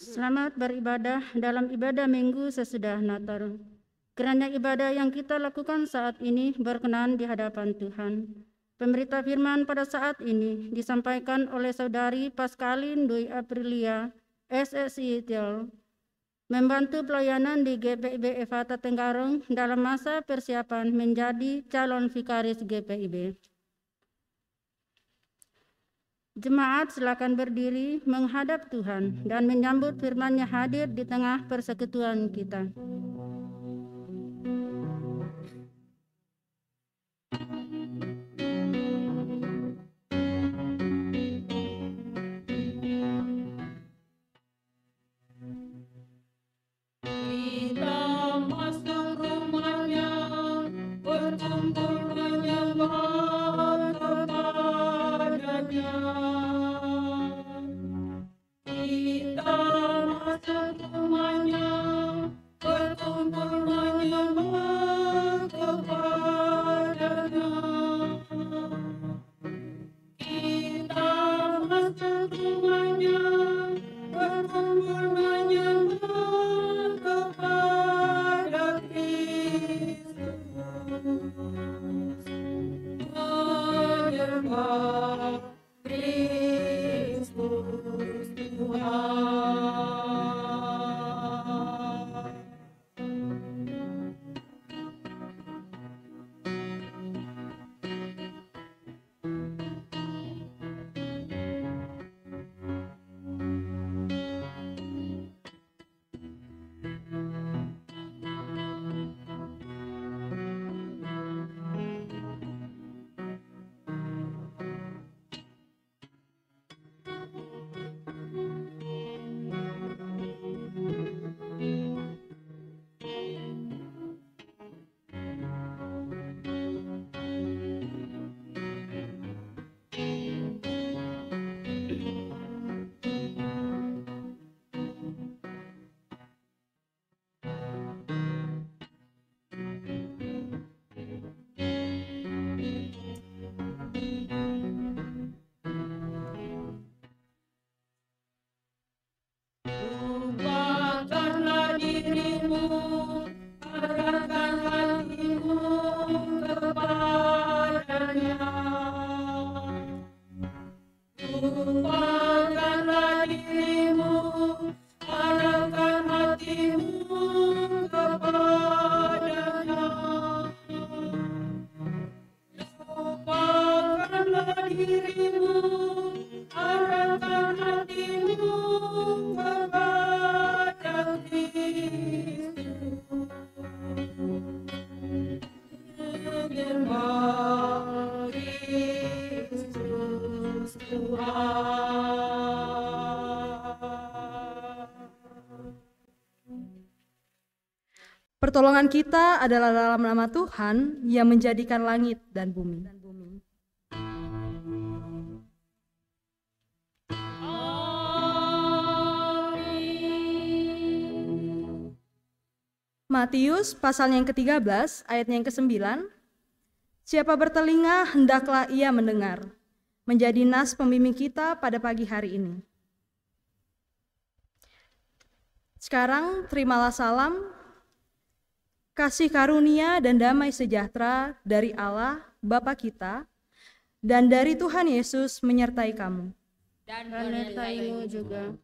Selamat beribadah dalam ibadah minggu sesudah Natal. Kiranya ibadah yang kita lakukan saat ini berkenan di hadapan Tuhan. Pemberita firman pada saat ini disampaikan oleh Saudari Pascalin Dwi Aprilia, SSI Tiol, membantu pelayanan di GPIB Efata Tenggarong dalam masa persiapan menjadi calon vikaris GPIB. Jemaat silakan berdiri menghadap Tuhan dan menyambut firman-Nya hadir di tengah persekutuan kita. Pertolongan kita adalah dalam nama Tuhan yang menjadikan langit dan bumi. Matius pasal yang ke-13 ayatnya yang ke-9. Siapa bertelinga hendaklah ia mendengar. Menjadi nas pembimbing kita pada pagi hari ini. Sekarang terimalah salam, kasih karunia dan damai sejahtera dari Allah Bapa kita dan dari Tuhan Yesus menyertai kamu. Dan menyertaimu juga.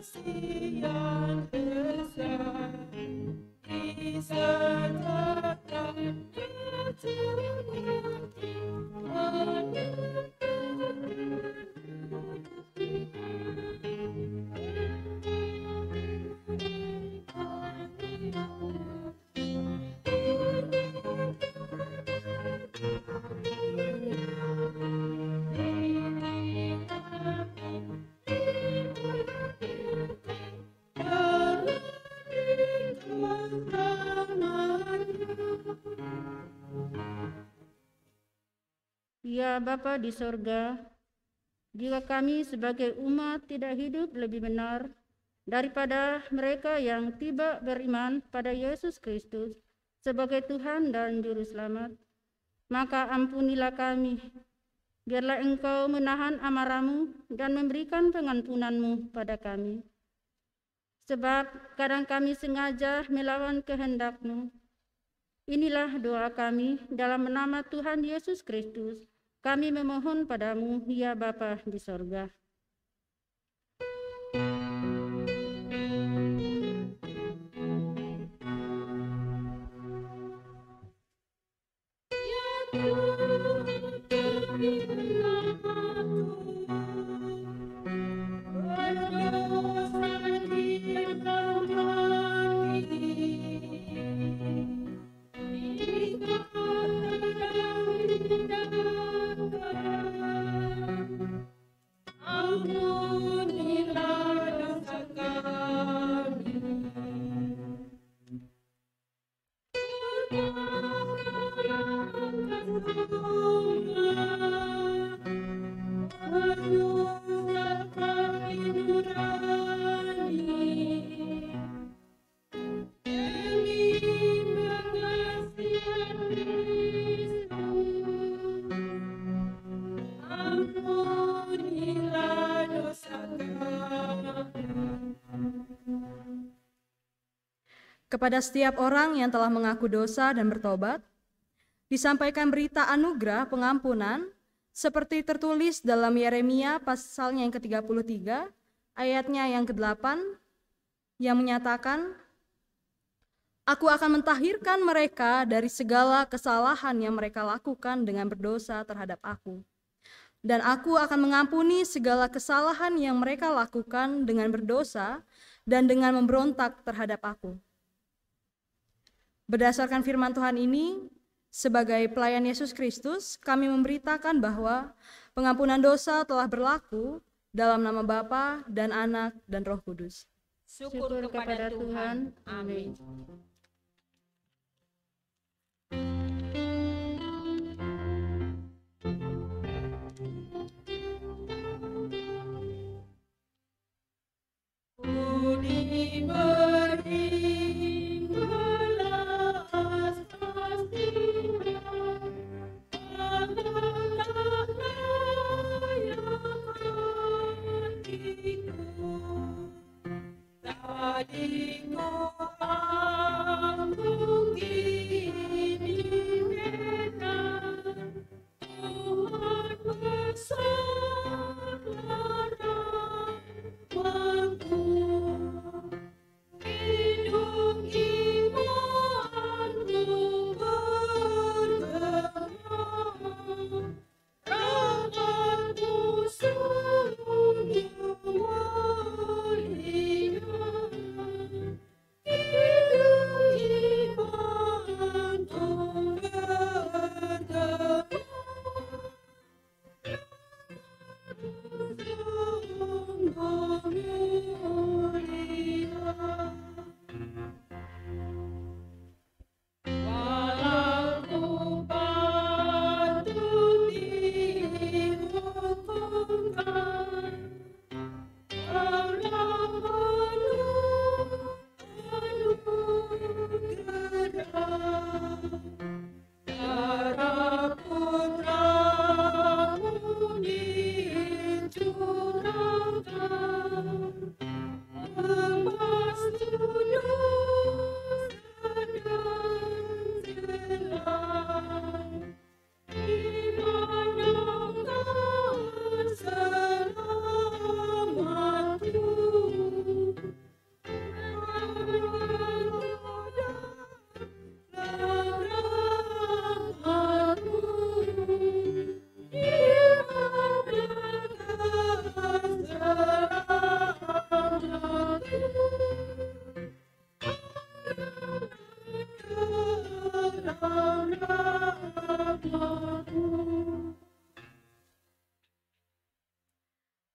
kasih yang besar disertakan keterganti Ya Bapa di sorga, jika kami sebagai umat tidak hidup lebih benar daripada mereka yang tiba beriman pada Yesus Kristus sebagai Tuhan dan Juru Selamat, maka ampunilah kami. Biarlah Engkau menahan amarah-Mu dan memberikan pengampunan-Mu pada kami. Sebab kadang kami sengaja melawan kehendak-Mu. Inilah doa kami dalam nama Tuhan Yesus Kristus. Kami memohon padamu, ya Bapa di sorga. Kepada setiap orang yang telah mengaku dosa dan bertobat, disampaikan berita anugerah pengampunan seperti tertulis dalam Yeremia pasalnya yang ke-33, ayatnya yang ke-8, yang menyatakan, Aku akan mentahirkan mereka dari segala kesalahan yang mereka lakukan dengan berdosa terhadap aku. Dan aku akan mengampuni segala kesalahan yang mereka lakukan dengan berdosa dan dengan memberontak terhadap aku. Berdasarkan firman Tuhan ini, sebagai pelayan Yesus Kristus, kami memberitakan bahwa pengampunan dosa telah berlaku dalam nama Bapa dan Anak dan Roh Kudus. Syukur kepada Tuhan. Amin. Tadiku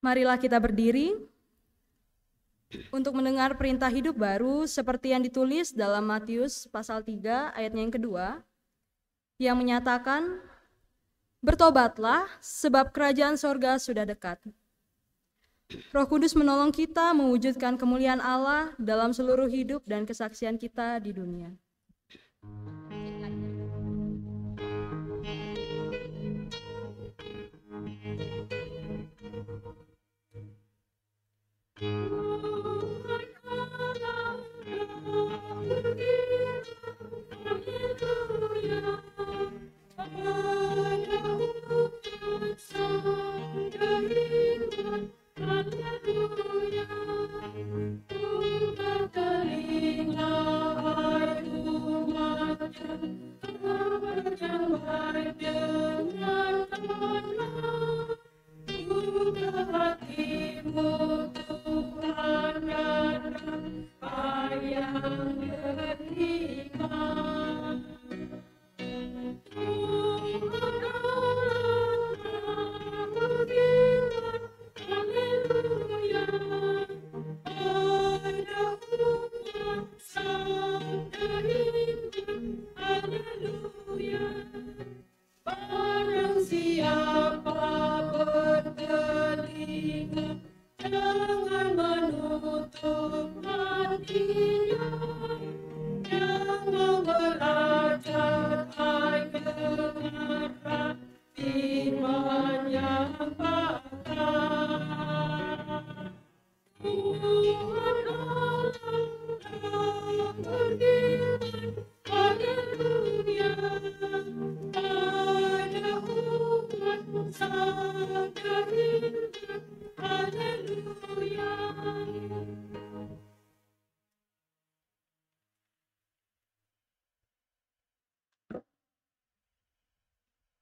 Marilah kita berdiri untuk mendengar perintah hidup baru seperti yang ditulis dalam Matius pasal 3 ayatnya yang kedua, yang menyatakan, "Bertobatlah sebab kerajaan sorga sudah dekat." Roh Kudus menolong kita mewujudkan kemuliaan Allah dalam seluruh hidup dan kesaksian kita di dunia.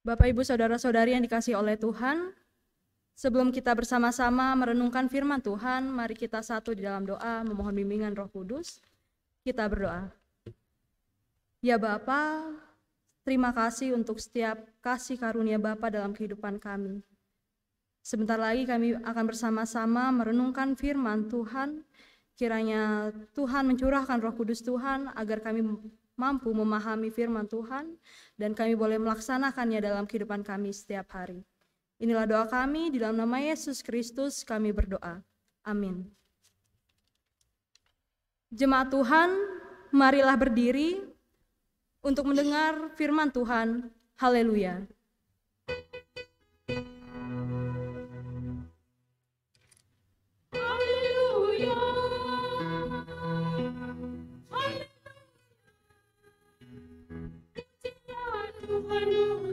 Bapak, Ibu, Saudara-saudari yang dikasihi oleh Tuhan, sebelum kita bersama-sama merenungkan firman Tuhan, mari kita satu di dalam doa memohon bimbingan Roh Kudus. Kita berdoa. Ya Bapa, terima kasih untuk setiap kasih karunia Bapa dalam kehidupan kami. Sebentar lagi kami akan bersama-sama merenungkan firman Tuhan. Kiranya Tuhan mencurahkan Roh Kudus Tuhan agar kami mampu memahami firman Tuhan dan kami boleh melaksanakannya dalam kehidupan kami setiap hari. Inilah doa kami, di dalam nama Yesus Kristus kami berdoa. Amin. Jemaat Tuhan, marilah berdiri untuk mendengar firman Tuhan. Haleluya.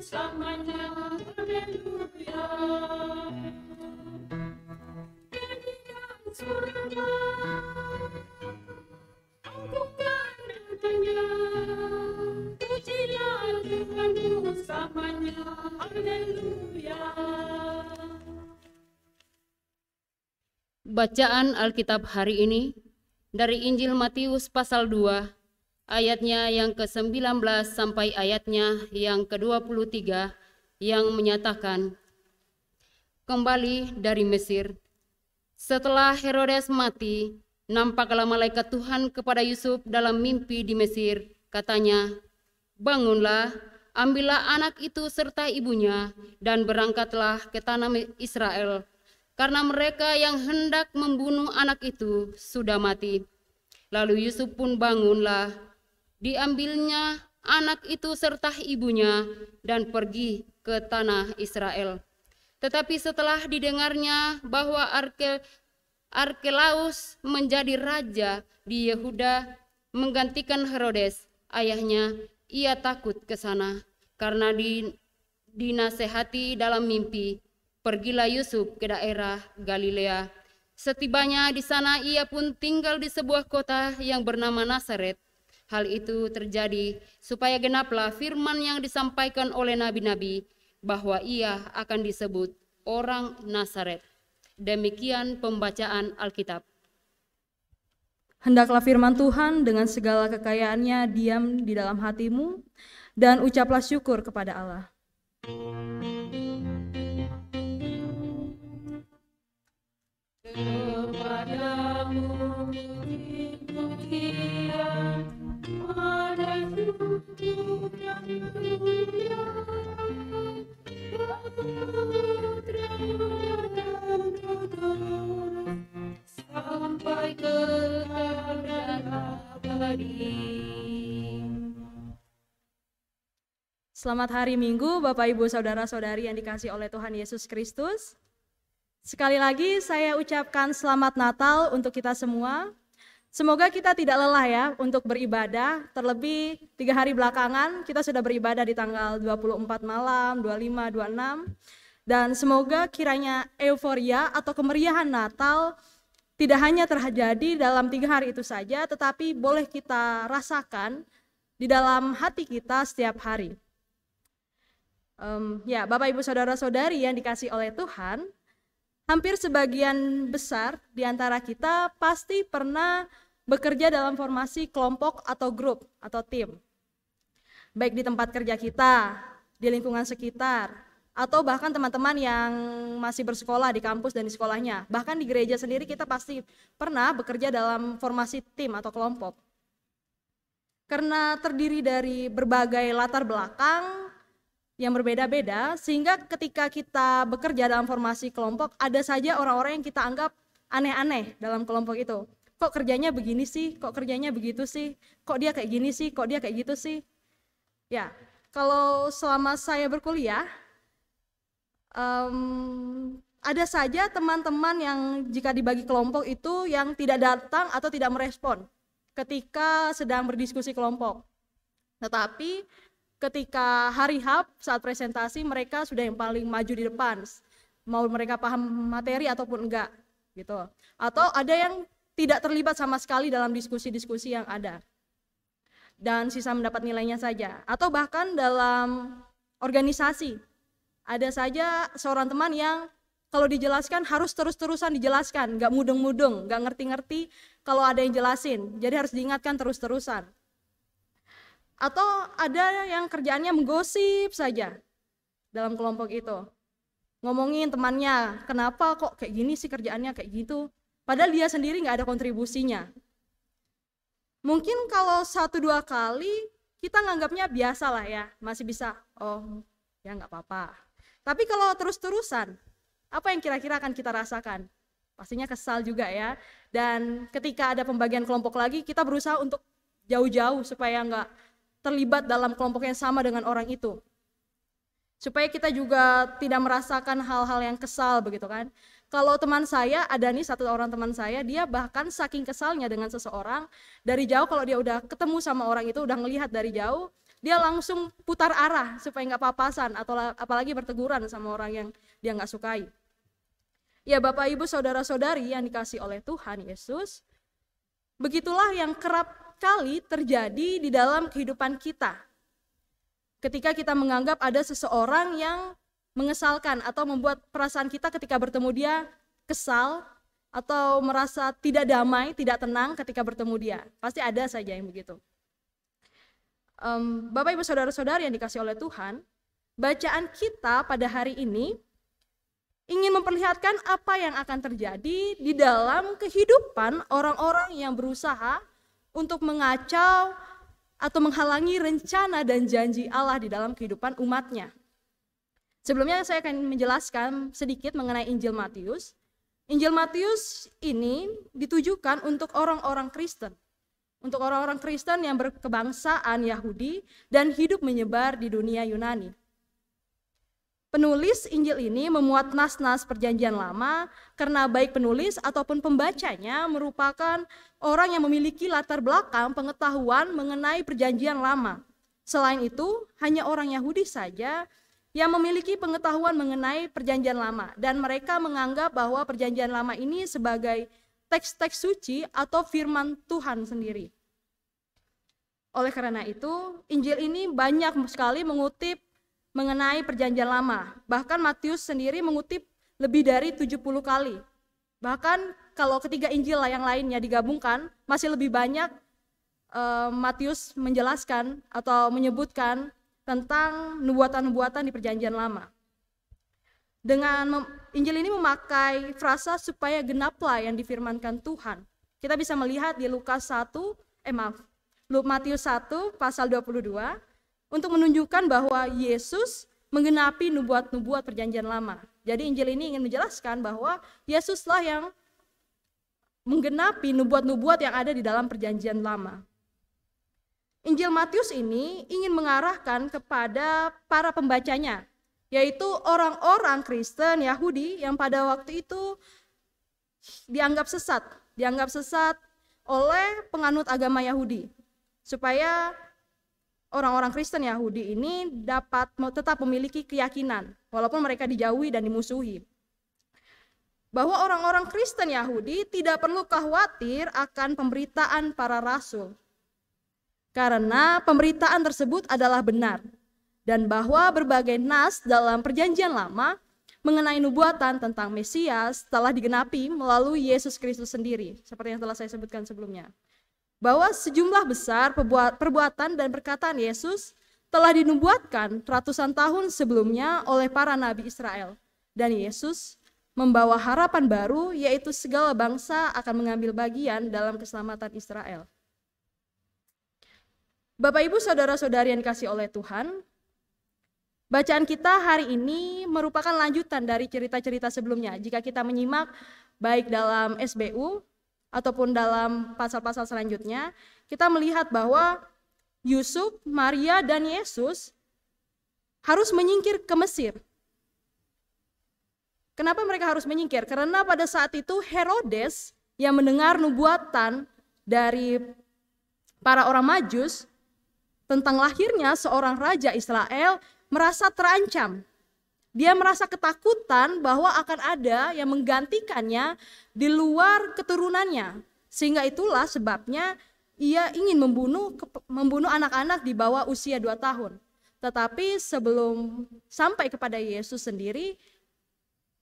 Samanya, haleluya. Nyanyikan surga, angkukan datanya. Pujilah Tuhanmu samanya, haleluya. Bacaan Alkitab hari ini dari Injil Matius pasal 2, ayatnya yang ke-19 sampai ayatnya yang ke-23 yang menyatakan, kembali dari Mesir. Setelah Herodes mati, nampaklah malaikat Tuhan kepada Yusuf dalam mimpi di Mesir. Katanya, bangunlah, ambillah anak itu serta ibunya, dan berangkatlah ke tanah Israel, karena mereka yang hendak membunuh anak itu sudah mati. Lalu Yusuf pun bangunlah, diambilnya anak itu serta ibunya dan pergi ke tanah Israel. Tetapi setelah didengarnya bahwa Arkelaus menjadi raja di Yehuda menggantikan Herodes, ayahnya, ia takut ke sana karena dinasehati dalam mimpi. Pergilah Yusuf ke daerah Galilea. Setibanya di sana ia pun tinggal di sebuah kota yang bernama Nazaret. Hal itu terjadi supaya genaplah firman yang disampaikan oleh nabi-nabi bahwa ia akan disebut orang Nazaret. Demikian pembacaan Alkitab. Hendaklah firman Tuhan dengan segala kekayaannya diam di dalam hatimu dan ucaplah syukur kepada Allah. Selamat hari Minggu, Bapak Ibu Saudara-saudari yang dikasihi oleh Tuhan Yesus Kristus. Sekali lagi saya ucapkan selamat Natal untuk kita semua. Semoga kita tidak lelah ya untuk beribadah, terlebih 3 hari belakangan kita sudah beribadah di tanggal 24 malam, 25, 26. Dan semoga kiranya euforia atau kemeriahan Natal tidak hanya terjadi dalam 3 hari itu saja, tetapi boleh kita rasakan di dalam hati kita setiap hari. Ya, Bapak Ibu Saudara-saudari yang dikasihi oleh Tuhan, hampir sebagian besar di antara kita pasti pernah bekerja dalam formasi kelompok atau grup atau tim. Baik di tempat kerja kita, di lingkungan sekitar, atau bahkan teman-teman yang masih bersekolah di kampus dan di sekolahnya. Bahkan di gereja sendiri kita pasti pernah bekerja dalam formasi tim atau kelompok. Karena terdiri dari berbagai latar belakang yang berbeda-beda, sehingga ketika kita bekerja dalam formasi kelompok, ada saja orang-orang yang kita anggap aneh-aneh dalam kelompok itu. Kok kerjanya begini sih, kok kerjanya begitu sih, kok dia kayak gini sih, kok dia kayak gitu sih. Ya, kalau selama saya berkuliah, ada saja teman-teman yang jika dibagi kelompok itu yang tidak datang atau tidak merespon ketika sedang berdiskusi kelompok. Tetapi ketika hari H saat presentasi mereka sudah yang paling maju di depan, mau mereka paham materi ataupun enggak gitu. Atau ada yang tidak terlibat sama sekali dalam diskusi-diskusi yang ada dan sisa mendapat nilainya saja. Atau bahkan dalam organisasi ada saja seorang teman yang kalau dijelaskan harus terus-terusan dijelaskan, enggak mudeng-mudeng, enggak ngerti-ngerti kalau ada yang jelasin, jadi harus diingatkan terus-terusan. Atau ada yang kerjaannya menggosip saja dalam kelompok itu. Ngomongin temannya, kenapa kok kayak gini sih kerjaannya kayak gitu. Padahal dia sendiri gak ada kontribusinya. Mungkin kalau 1-2 kali kita nganggapnya biasa lah ya, masih bisa, oh ya gak apa-apa. Tapi kalau terus-terusan, apa yang kira-kira akan kita rasakan? Pastinya kesal juga ya. Dan ketika ada pembagian kelompok lagi, kita berusaha untuk jauh-jauh supaya gak terlibat dalam kelompok yang sama dengan orang itu. Supaya kita juga tidak merasakan hal-hal yang kesal begitu kan. Kalau teman saya, ada nih satu orang teman saya, dia bahkan saking kesalnya dengan seseorang, dari jauh kalau dia udah ketemu sama orang itu, udah ngelihat dari jauh, dia langsung putar arah supaya nggak papasan, atau apalagi berteguran sama orang yang dia nggak sukai. Ya Bapak Ibu Saudara-saudari yang dikasihi oleh Tuhan Yesus, begitulah yang kerap kali terjadi di dalam kehidupan kita. Ketika kita menganggap ada seseorang yang mengesalkan atau membuat perasaan kita ketika bertemu dia kesal atau merasa tidak damai, tidak tenang ketika bertemu dia. Pasti ada saja yang begitu. Bapak Ibu Saudara-saudari yang dikasihi oleh Tuhan, bacaan kita pada hari ini ingin memperlihatkan apa yang akan terjadi di dalam kehidupan orang-orang yang berusaha untuk mengacau atau menghalangi rencana dan janji Allah di dalam kehidupan umatnya. Sebelumnya saya akan menjelaskan sedikit mengenai Injil Matius. Injil Matius ini ditujukan untuk orang-orang Kristen. Untuk orang-orang Kristen yang berkebangsaan Yahudi dan hidup menyebar di dunia Yunani. Penulis Injil ini memuat nas-nas perjanjian lama karena baik penulis ataupun pembacanya merupakan orang yang memiliki latar belakang pengetahuan mengenai perjanjian lama. Selain itu, hanya orang Yahudi saja yang memiliki pengetahuan mengenai perjanjian lama dan mereka menganggap bahwa perjanjian lama ini sebagai teks-teks suci atau firman Tuhan sendiri. Oleh karena itu, Injil ini banyak sekali mengutip mengenai perjanjian lama. Bahkan Matius sendiri mengutip lebih dari 70 kali. Bahkan kalau ketiga Injil yang lainnya digabungkan, masih lebih banyak Matius menjelaskan atau menyebutkan tentang nubuatan-nubuatan di perjanjian lama. Dengan Injil ini memakai frasa supaya genaplah yang difirmankan Tuhan. Kita bisa melihat di Matius 1 pasal 22, untuk menunjukkan bahwa Yesus menggenapi nubuat-nubuat perjanjian lama. Jadi Injil ini ingin menjelaskan bahwa Yesuslah yang menggenapi nubuat-nubuat yang ada di dalam perjanjian lama. Injil Matius ini ingin mengarahkan kepada para pembacanya, yaitu orang-orang Kristen Yahudi yang pada waktu itu dianggap sesat oleh penganut agama Yahudi, supaya orang-orang Kristen Yahudi ini dapat tetap memiliki keyakinan walaupun mereka dijauhi dan dimusuhi. Bahwa orang-orang Kristen Yahudi tidak perlu khawatir akan pemberitaan para rasul, karena pemberitaan tersebut adalah benar, dan bahwa berbagai nas dalam Perjanjian Lama mengenai nubuatan tentang Mesias telah digenapi melalui Yesus Kristus sendiri, seperti yang telah saya sebutkan sebelumnya. Bahwa sejumlah besar perbuatan dan perkataan Yesus telah dinubuatkan ratusan tahun sebelumnya oleh para nabi Israel, dan Yesus membawa harapan baru, yaitu segala bangsa akan mengambil bagian dalam keselamatan Israel. Bapak Ibu saudara-saudari yang dikasihi oleh Tuhan, bacaan kita hari ini merupakan lanjutan dari cerita-cerita sebelumnya. Jika kita menyimak baik dalam SBU ataupun dalam pasal-pasal selanjutnya, kita melihat bahwa Yusuf, Maria, dan Yesus harus menyingkir ke Mesir. Kenapa mereka harus menyingkir? Karena pada saat itu Herodes yang mendengar nubuatan dari para orang Majus tentang lahirnya seorang raja Israel merasa terancam. Dia merasa ketakutan bahwa akan ada yang menggantikannya di luar keturunannya. Sehingga itulah sebabnya ia ingin membunuh anak-anak di bawah usia 2 tahun. Tetapi sebelum sampai kepada Yesus sendiri,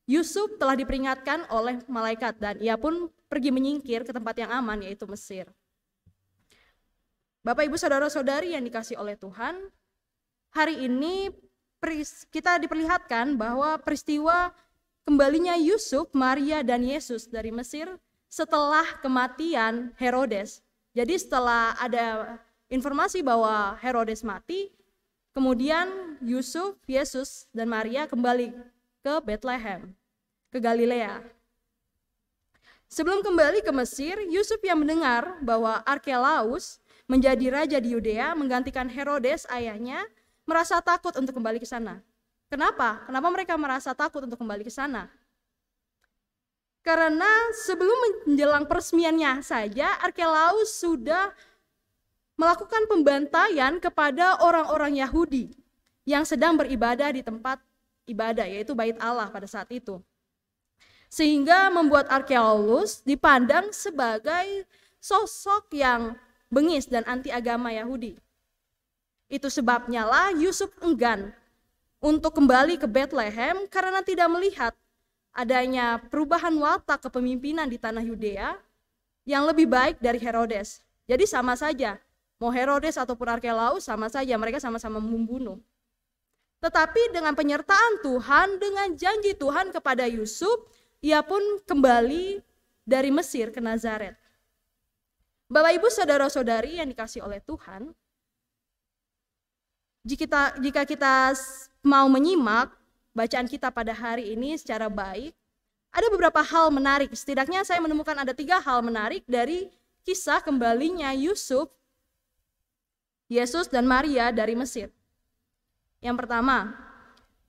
Yusuf telah diperingatkan oleh malaikat dan ia pun pergi menyingkir ke tempat yang aman, yaitu Mesir. Bapak Ibu saudara-saudari yang dikasihi oleh Tuhan, hari ini kita diperlihatkan bahwa peristiwa kembalinya Yusuf, Maria, dan Yesus dari Mesir setelah kematian Herodes. Jadi setelah ada informasi bahwa Herodes mati, kemudian Yusuf, Yesus, dan Maria kembali ke Bethlehem, ke Galilea. Sebelum kembali ke Mesir, Yusuf yang mendengar bahwa Arkelaus menjadi raja di Yudea menggantikan Herodes ayahnya, merasa takut untuk kembali ke sana. Kenapa? Kenapa mereka merasa takut untuk kembali ke sana? Karena sebelum menjelang peresmiannya saja, Arkelaus sudah melakukan pembantaian kepada orang-orang Yahudi yang sedang beribadah di tempat ibadah, yaitu Bait Allah pada saat itu. Sehingga membuat Arkelaus dipandang sebagai sosok yang bengis dan anti agama Yahudi. Itu sebabnya lah Yusuf enggan untuk kembali ke Bethlehem karena tidak melihat adanya perubahan watak kepemimpinan di tanah Yudea yang lebih baik dari Herodes. Jadi sama saja, mau Herodes ataupun Arkelaus sama saja, mereka sama-sama membunuh. Tetapi dengan penyertaan Tuhan, dengan janji Tuhan kepada Yusuf, ia pun kembali dari Mesir ke Nazaret. Bapak Ibu saudara-saudari yang dikasihi oleh Tuhan, jika kita mau menyimak bacaan kita pada hari ini secara baik, ada beberapa hal menarik. Setidaknya saya menemukan ada 3 hal menarik dari kisah kembalinya Yusuf, Yesus, dan Maria dari Mesir. Yang pertama,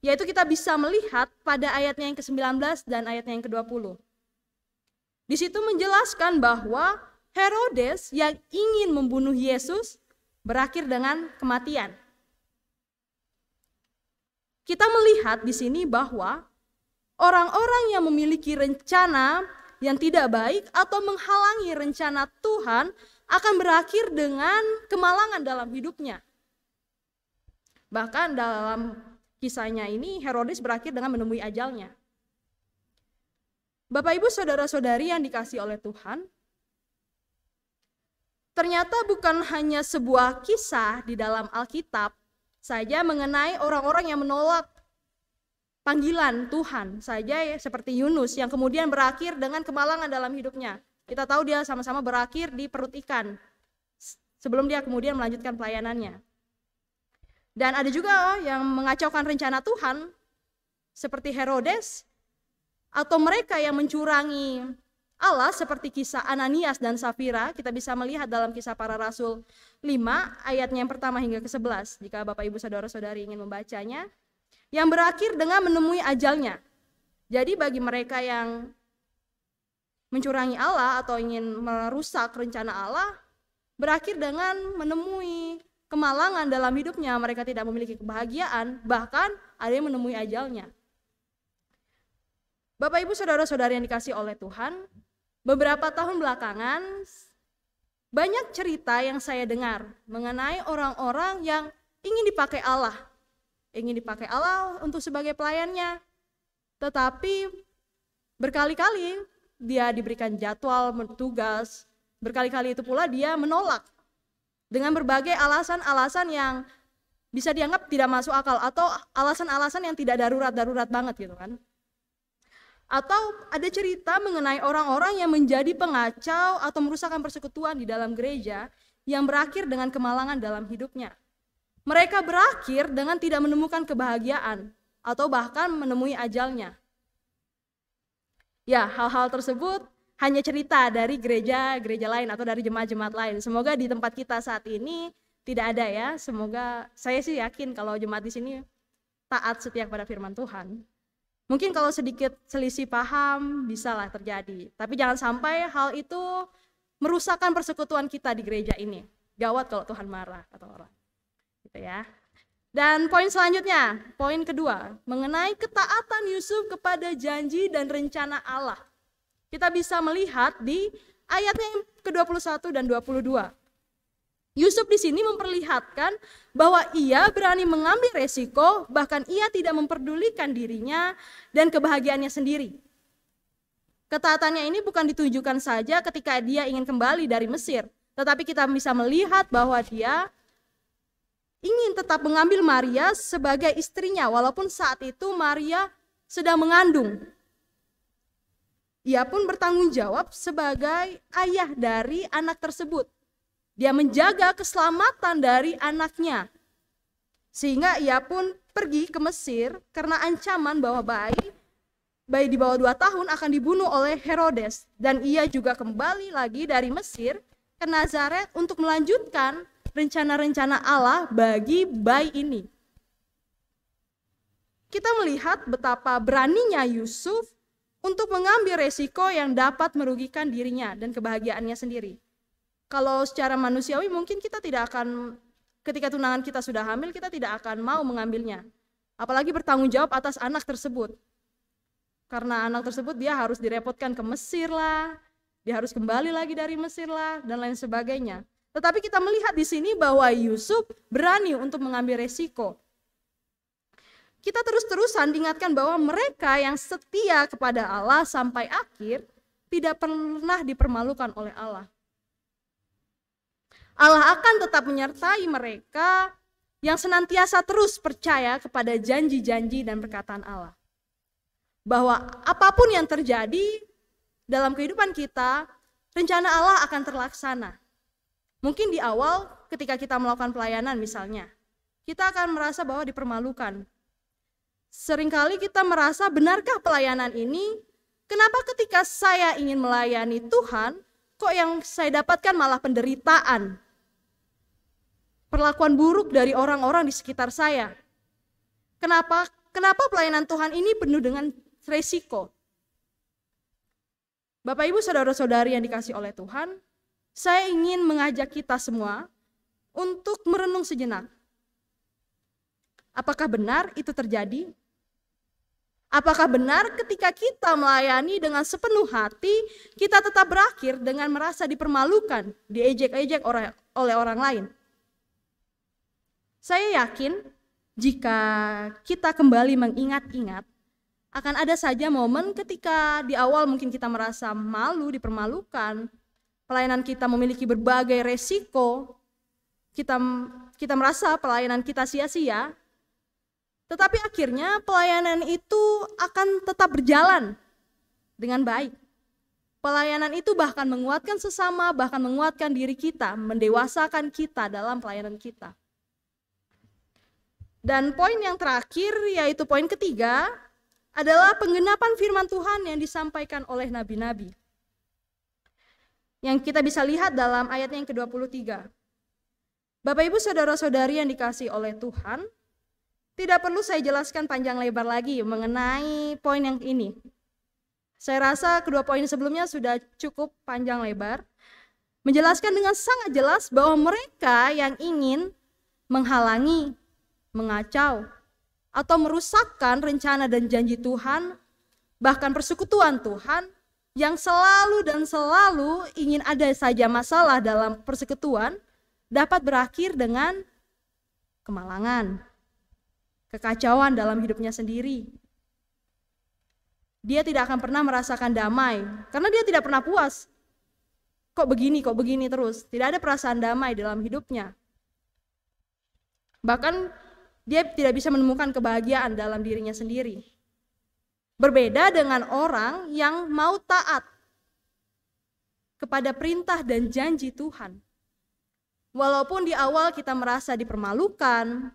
yaitu kita bisa melihat pada ayatnya yang ke-19 dan ayatnya yang ke-20. Di situ menjelaskan bahwa Herodes yang ingin membunuh Yesus berakhir dengan kematian. Kita melihat di sini bahwa orang-orang yang memiliki rencana yang tidak baik atau menghalangi rencana Tuhan akan berakhir dengan kemalangan dalam hidupnya. Bahkan dalam kisahnya ini Herodes berakhir dengan menemui ajalnya. Bapak Ibu saudara-saudari yang dikasihi oleh Tuhan, ternyata bukan hanya sebuah kisah di dalam Alkitab saja mengenai orang-orang yang menolak panggilan Tuhan saja, seperti Yunus yang kemudian berakhir dengan kemalangan dalam hidupnya. Kita tahu dia sama-sama berakhir di perut ikan sebelum dia kemudian melanjutkan pelayanannya. Dan ada juga yang mengacaukan rencana Tuhan seperti Herodes atau mereka yang mencurangi Allah seperti kisah Ananias dan Safira, kita bisa melihat dalam Kisah Para Rasul 5 ayatnya yang pertama hingga ke-11 jika Bapak Ibu Saudara-saudari ingin membacanya, yang berakhir dengan menemui ajalnya. Jadi bagi mereka yang mencurangi Allah atau ingin merusak rencana Allah, berakhir dengan menemui kemalangan dalam hidupnya, mereka tidak memiliki kebahagiaan, bahkan ada yang menemui ajalnya. Bapak Ibu Saudara-saudari yang dikasihi oleh Tuhan, beberapa tahun belakangan banyak cerita yang saya dengar mengenai orang-orang yang ingin dipakai Allah untuk sebagai pelayannya, tetapi berkali-kali dia diberikan jadwal tugas, berkali-kali itu pula dia menolak dengan berbagai alasan-alasan yang bisa dianggap tidak masuk akal atau alasan-alasan yang tidak darurat banget gitu kan. Atau ada cerita mengenai orang-orang yang menjadi pengacau atau merusakkan persekutuan di dalam gereja yang berakhir dengan kemalangan dalam hidupnya. Mereka berakhir dengan tidak menemukan kebahagiaan atau bahkan menemui ajalnya. Ya, hal-hal tersebut hanya cerita dari gereja-gereja lain atau dari jemaat-jemaat lain. Semoga di tempat kita saat ini tidak ada ya. Semoga, saya sih yakin kalau jemaat di sini taat setia kepada firman Tuhan. Mungkin kalau sedikit selisih paham bisalah terjadi. Tapi jangan sampai hal itu merusakkan persekutuan kita di gereja ini. Gawat kalau Tuhan marah kata orang. Gitu ya. Dan poin selanjutnya, poin kedua, mengenai ketaatan Yusuf kepada janji dan rencana Allah. Kita bisa melihat di ayatnya yang ke-21 dan 22. Yusuf di sini memperlihatkan bahwa ia berani mengambil resiko, bahkan ia tidak memperdulikan dirinya dan kebahagiaannya sendiri. Ketaatannya ini bukan ditujukan saja ketika dia ingin kembali dari Mesir, tetapi kita bisa melihat bahwa dia ingin tetap mengambil Maria sebagai istrinya, walaupun saat itu Maria sedang mengandung. Ia pun bertanggung jawab sebagai ayah dari anak tersebut. Dia menjaga keselamatan dari anaknya. Sehingga ia pun pergi ke Mesir karena ancaman bahwa bayi di bawah 2 tahun akan dibunuh oleh Herodes. Dan ia juga kembali lagi dari Mesir ke Nazaret untuk melanjutkan rencana-rencana Allah bagi bayi ini. Kita melihat betapa beraninya Yusuf untuk mengambil resiko yang dapat merugikan dirinya dan kebahagiaannya sendiri. Kalau secara manusiawi mungkin kita tidak akan, ketika tunangan kita sudah hamil, kita tidak akan mau mengambilnya. Apalagi bertanggung jawab atas anak tersebut. Karena anak tersebut dia harus direpotkan ke Mesir lah, dia harus kembali lagi dari Mesir lah, dan lain sebagainya. Tetapi kita melihat di sini bahwa Yusuf berani untuk mengambil resiko. Kita terus-terusan diingatkan bahwa mereka yang setia kepada Allah sampai akhir tidak pernah dipermalukan oleh Allah. Allah akan tetap menyertai mereka yang senantiasa terus percaya kepada janji-janji dan perkataan Allah. Bahwa apapun yang terjadi dalam kehidupan kita, rencana Allah akan terlaksana. Mungkin di awal ketika kita melakukan pelayanan misalnya, kita akan merasa bahwa dipermalukan. Seringkali kita merasa, benarkah pelayanan ini? Kenapa ketika saya ingin melayani Tuhan, kok yang saya dapatkan malah penderitaan? Perlakuan buruk dari orang-orang di sekitar saya. Kenapa pelayanan Tuhan ini penuh dengan resiko? Bapak Ibu saudara-saudari yang dikasihi oleh Tuhan, saya ingin mengajak kita semua untuk merenung sejenak. Apakah benar itu terjadi? Apakah benar ketika kita melayani dengan sepenuh hati, kita tetap berakhir dengan merasa dipermalukan, diejek-ejek oleh orang lain? Saya yakin jika kita kembali mengingat-ingat, akan ada saja momen ketika di awal mungkin kita merasa malu, dipermalukan, pelayanan kita memiliki berbagai resiko, kita merasa pelayanan kita sia-sia, tetapi akhirnya pelayanan itu akan tetap berjalan dengan baik. Pelayanan itu bahkan menguatkan sesama, bahkan menguatkan diri kita, mendewasakan kita dalam pelayanan kita. Dan poin yang terakhir, yaitu poin ketiga, adalah penggenapan firman Tuhan yang disampaikan oleh nabi-nabi. yang kita bisa lihat dalam ayatnya yang ke-23. Bapak Ibu saudara-saudari yang dikasihi oleh Tuhan, tidak perlu saya jelaskan panjang lebar lagi mengenai poin yang ini. Saya rasa kedua poin sebelumnya sudah cukup panjang lebar, menjelaskan dengan sangat jelas bahwa mereka yang ingin menghalangi, mengacau, atau merusakkan rencana dan janji Tuhan, bahkan persekutuan Tuhan, yang selalu dan selalu ingin ada saja masalah dalam persekutuan, dapat berakhir dengan kemalangan, kekacauan dalam hidupnya sendiri. Dia tidak akan pernah merasakan damai, karena dia tidak pernah puas. Kok begini terus, tidak ada perasaan damai dalam hidupnya. Bahkan dia tidak bisa menemukan kebahagiaan dalam dirinya sendiri. Berbeda dengan orang yang mau taat kepada perintah dan janji Tuhan. Walaupun di awal kita merasa dipermalukan,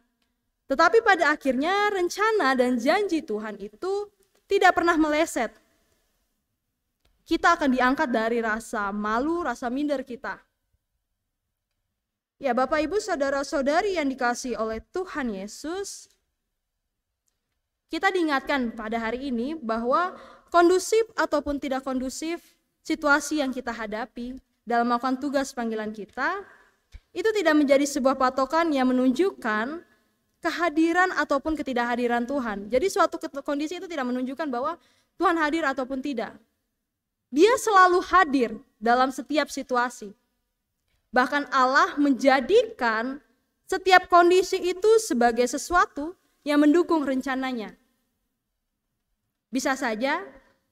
tetapi pada akhirnya rencana dan janji Tuhan itu tidak pernah meleset. Kita akan diangkat dari rasa malu, rasa minder kita. Ya Bapak Ibu saudara-saudari yang dikasihi oleh Tuhan Yesus, kita diingatkan pada hari ini bahwa kondusif ataupun tidak kondusif situasi yang kita hadapi dalam melakukan tugas panggilan kita, itu tidak menjadi sebuah patokan yang menunjukkan kehadiran ataupun ketidakhadiran Tuhan. Jadi suatu kondisi itu tidak menunjukkan bahwa Tuhan hadir ataupun tidak. Dia selalu hadir dalam setiap situasi. Bahkan Allah menjadikan setiap kondisi itu sebagai sesuatu yang mendukung rencananya. Bisa saja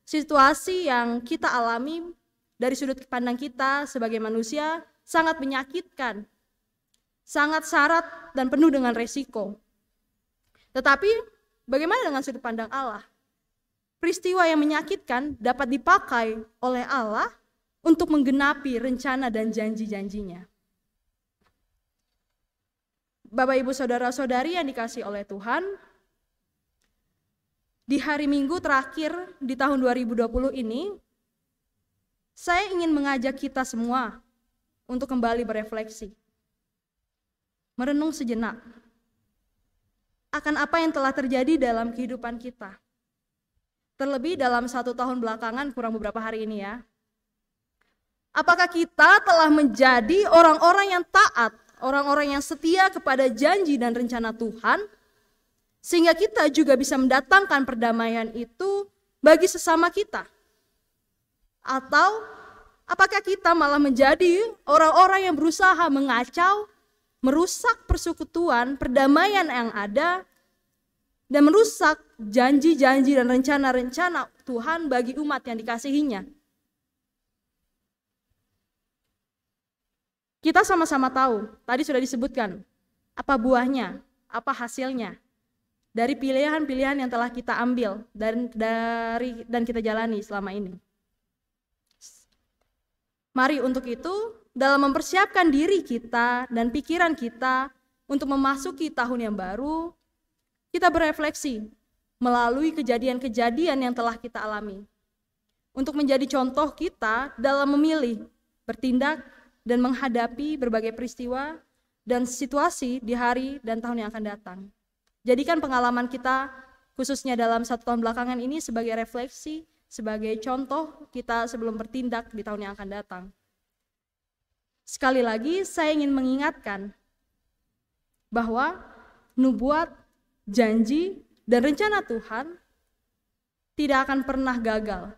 situasi yang kita alami dari sudut pandang kita sebagai manusia sangat menyakitkan, sangat syarat dan penuh dengan resiko. Tetapi bagaimana dengan sudut pandang Allah? Peristiwa yang menyakitkan dapat dipakai oleh Allah untuk menggenapi rencana dan janji-janjinya. Bapak Ibu saudara-saudari yang dikasihi oleh Tuhan, di hari Minggu terakhir di tahun 2020 ini, saya ingin mengajak kita semua untuk kembali berefleksi, merenung sejenak akan apa yang telah terjadi dalam kehidupan kita. Terlebih dalam 1 tahun belakangan, kurang beberapa hari ini ya. Apakah kita telah menjadi orang-orang yang taat, orang-orang yang setia kepada janji dan rencana Tuhan, sehingga kita juga bisa mendatangkan perdamaian itu bagi sesama kita? Atau apakah kita malah menjadi orang-orang yang berusaha mengacau, merusak persekutuan, perdamaian yang ada, dan merusak janji-janji dan rencana-rencana Tuhan bagi umat yang dikasihinya? Kita sama-sama tahu, tadi sudah disebutkan, apa buahnya, apa hasilnya dari pilihan-pilihan yang telah kita ambil dan kita jalani selama ini. Mari untuk itu, dalam mempersiapkan diri kita dan pikiran kita untuk memasuki tahun yang baru, kita berefleksi melalui kejadian-kejadian yang telah kita alami, untuk menjadi contoh kita dalam memilih, bertindak, dan menghadapi berbagai peristiwa dan situasi di hari dan tahun yang akan datang. Jadikan pengalaman kita, khususnya dalam 1 tahun belakangan ini, sebagai refleksi, sebagai contoh kita sebelum bertindak di tahun yang akan datang. Sekali lagi saya ingin mengingatkan bahwa nubuat, janji, dan rencana Tuhan tidak akan pernah gagal.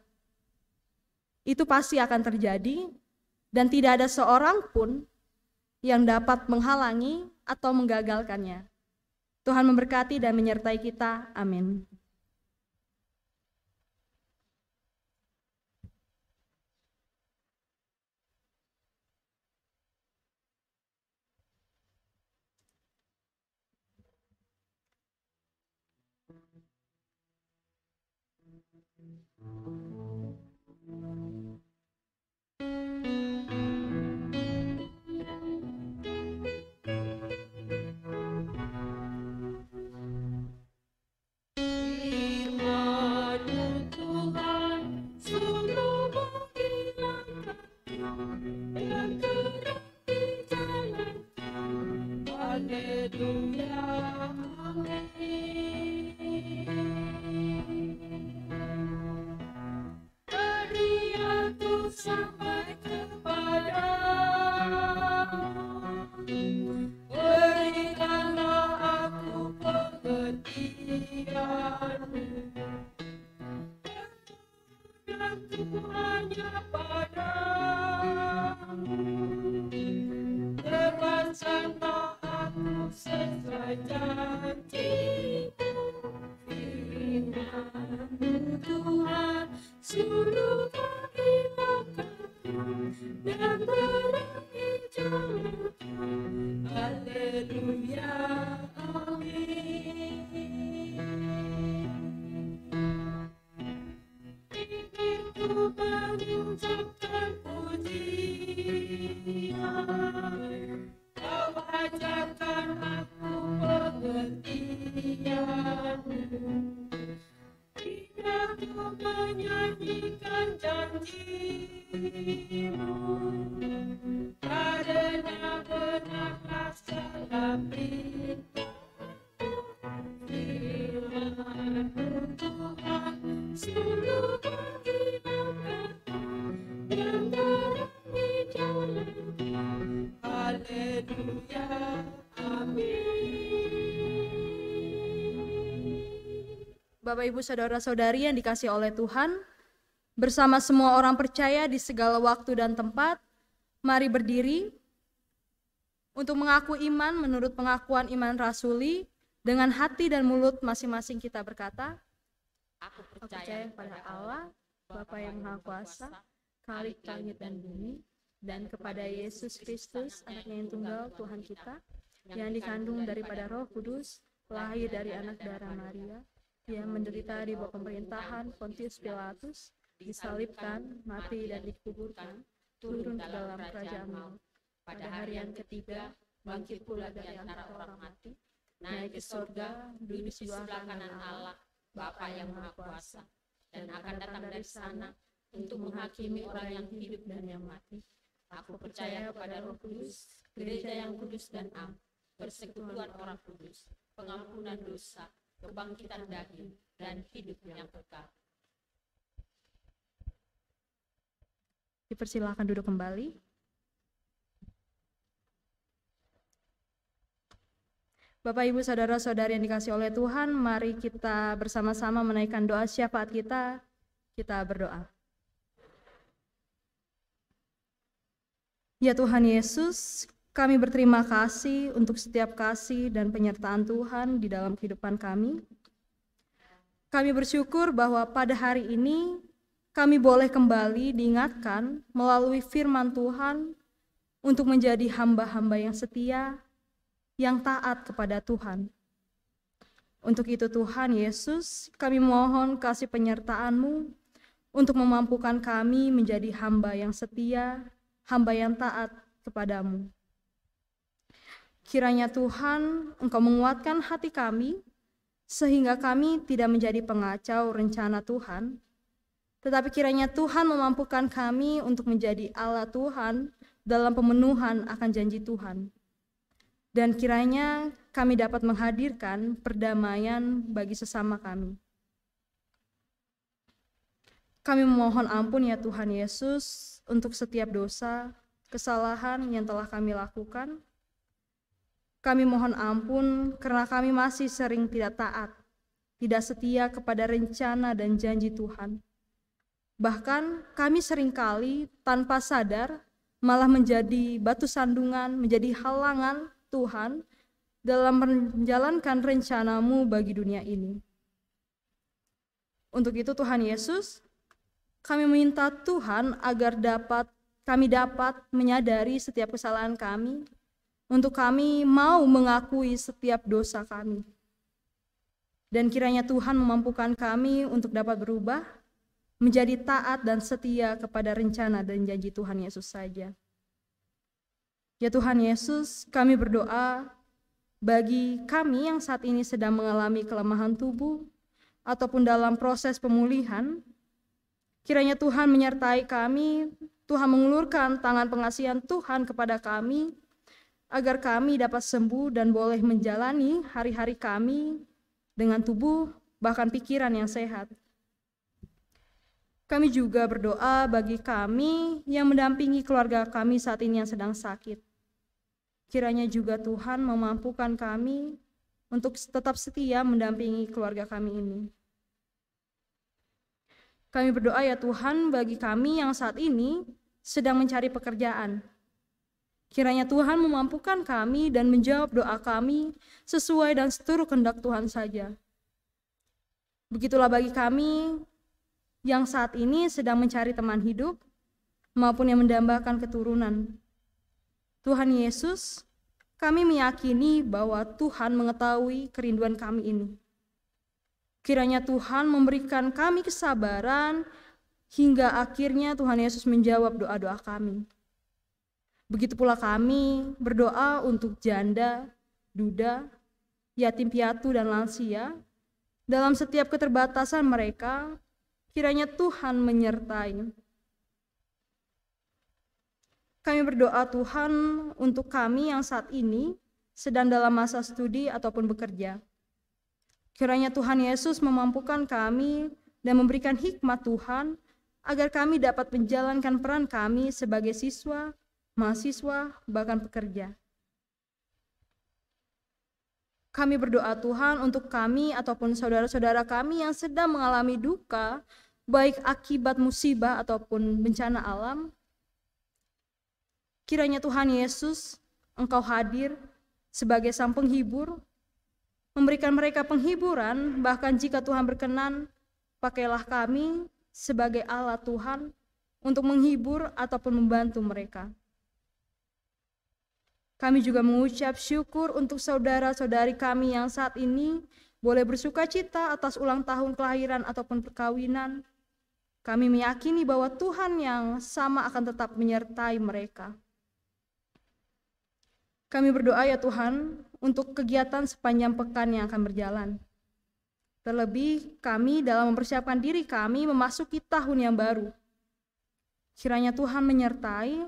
Itu pasti akan terjadi dan tidak ada seorang pun yang dapat menghalangi atau menggagalkannya. Tuhan memberkati dan menyertai kita. Amin. Firman-Mu Tuhan sungguh menghilangkan sampai kepadamu. Berikanlah aku pengertianmu, aku hanya padamu. Bebaskanlah aku sesuai janji-Mu. Firman-Mu Tuhan, suruh kami makan dan berangi jalanku. Haleluya, amin. Bibirku mengucapkan pujian, Kau ajarkan aku pengertian-Mu. Lidahku menyanyikan janji-Mu, karena benarlah segala perintah-Mu. Firman-Mu Tuhan, suruh kami makan dan berangi jalanku. Haleluya, amin. Bapak, Ibu, Saudara-saudari yang dikasihi oleh Tuhan, bersama semua orang percaya di segala waktu dan tempat, mari berdiri untuk mengaku iman menurut pengakuan iman rasuli. Dengan hati dan mulut masing-masing kita berkata, Aku Aku percaya kepada Allah, Bapa yang Maha Kuasa, Khalik langit dan bumi, dan kepada Yesus Kristus, anaknya yang tunggal, Tuhan kita, yang dikandung daripada Roh Kudus, lahir dari anak darah Maria, yang menderita di bawah pemerintahan Pontius Pilatus, disalibkan, mati dan dikuburkan, turun ke dalam kerajaan maut. Pada hari yang ketiga, bangkit pula dari antara orang mati, naik ke surga, duduk di sebelah kanan Allah, Bapa yang Maha Kuasa, dan akan datang dari sana untuk menghakimi orang yang hidup dan yang mati. Aku percaya kepada Roh Kudus, gereja yang kudus dan am, persekutuan orang kudus, pengampunan dosa, kebangkitan daging, dan hidup yang kekal. Dipersilakan duduk kembali. Bapak, Ibu, Saudara-saudari yang dikasihi oleh Tuhan, mari kita bersama-sama menaikkan doa syafaat kita. Kita berdoa. Ya Tuhan Yesus, kami berterima kasih untuk setiap kasih dan penyertaan Tuhan di dalam kehidupan kami. Kami bersyukur bahwa pada hari ini kami boleh kembali diingatkan melalui firman Tuhan untuk menjadi hamba-hamba yang setia, yang taat kepada Tuhan. Untuk itu Tuhan Yesus, kami mohon kasih penyertaan-Mu untuk memampukan kami menjadi hamba yang setia, hamba yang taat kepadamu. Kiranya Tuhan, Engkau menguatkan hati kami, sehingga kami tidak menjadi pengacau rencana Tuhan, tetapi kiranya Tuhan memampukan kami untuk menjadi Allah Tuhan dalam pemenuhan akan janji Tuhan. Dan kiranya kami dapat menghadirkan perdamaian bagi sesama kami. Kami memohon ampun ya Tuhan Yesus untuk setiap dosa, kesalahan yang telah kami lakukan. Kami mohon ampun karena kami masih sering tidak taat, tidak setia kepada rencana dan janji Tuhan. Bahkan kami seringkali tanpa sadar malah menjadi batu sandungan, menjadi halangan Tuhan dalam menjalankan rencana-Mu bagi dunia ini. Untuk itu Tuhan Yesus, kami minta Tuhan agar kami dapat menyadari setiap kesalahan kami, untuk kami mau mengakui setiap dosa kami. Dan kiranya Tuhan memampukan kami untuk dapat berubah, menjadi taat dan setia kepada rencana dan janji Tuhan Yesus saja. Ya Tuhan Yesus, kami berdoa bagi kami yang saat ini sedang mengalami kelemahan tubuh ataupun dalam proses pemulihan. Kiranya Tuhan menyertai kami, Tuhan mengulurkan tangan pengasihan Tuhan kepada kami, agar kami dapat sembuh dan boleh menjalani hari-hari kami dengan tubuh bahkan pikiran yang sehat. Kami juga berdoa bagi kami yang mendampingi keluarga kami saat ini yang sedang sakit. Kiranya juga Tuhan memampukan kami untuk tetap setia mendampingi keluarga kami ini. Kami berdoa ya Tuhan bagi kami yang saat ini sedang mencari pekerjaan. Kiranya Tuhan memampukan kami dan menjawab doa kami sesuai dan seturut kehendak Tuhan saja. Begitulah bagi kami yang saat ini sedang mencari teman hidup maupun yang mendambakan keturunan. Tuhan Yesus, kami meyakini bahwa Tuhan mengetahui kerinduan kami ini. Kiranya Tuhan memberikan kami kesabaran hingga akhirnya Tuhan Yesus menjawab doa-doa kami. Begitu pula kami berdoa untuk janda, duda, yatim piatu dan lansia. Dalam setiap keterbatasan mereka, kiranya Tuhan menyertai. Kami berdoa Tuhan untuk kami yang saat ini sedang dalam masa studi ataupun bekerja. Kiranya Tuhan Yesus memampukan kami dan memberikan hikmat Tuhan agar kami dapat menjalankan peran kami sebagai siswa, mahasiswa, bahkan pekerja. Kami berdoa Tuhan untuk kami ataupun saudara-saudara kami yang sedang mengalami duka, baik akibat musibah ataupun bencana alam. Kiranya Tuhan Yesus, Engkau hadir sebagai Sang Penghibur, memberikan mereka penghiburan, bahkan jika Tuhan berkenan, pakailah kami sebagai Allah Tuhan untuk menghibur ataupun membantu mereka. Kami juga mengucap syukur untuk saudara-saudari kami yang saat ini boleh bersuka cita atas ulang tahun kelahiran ataupun perkawinan. Kami meyakini bahwa Tuhan yang sama akan tetap menyertai mereka. Kami berdoa ya Tuhan untuk kegiatan sepanjang pekan yang akan berjalan. Terlebih kami dalam mempersiapkan diri kami memasuki tahun yang baru. Kiranya Tuhan menyertai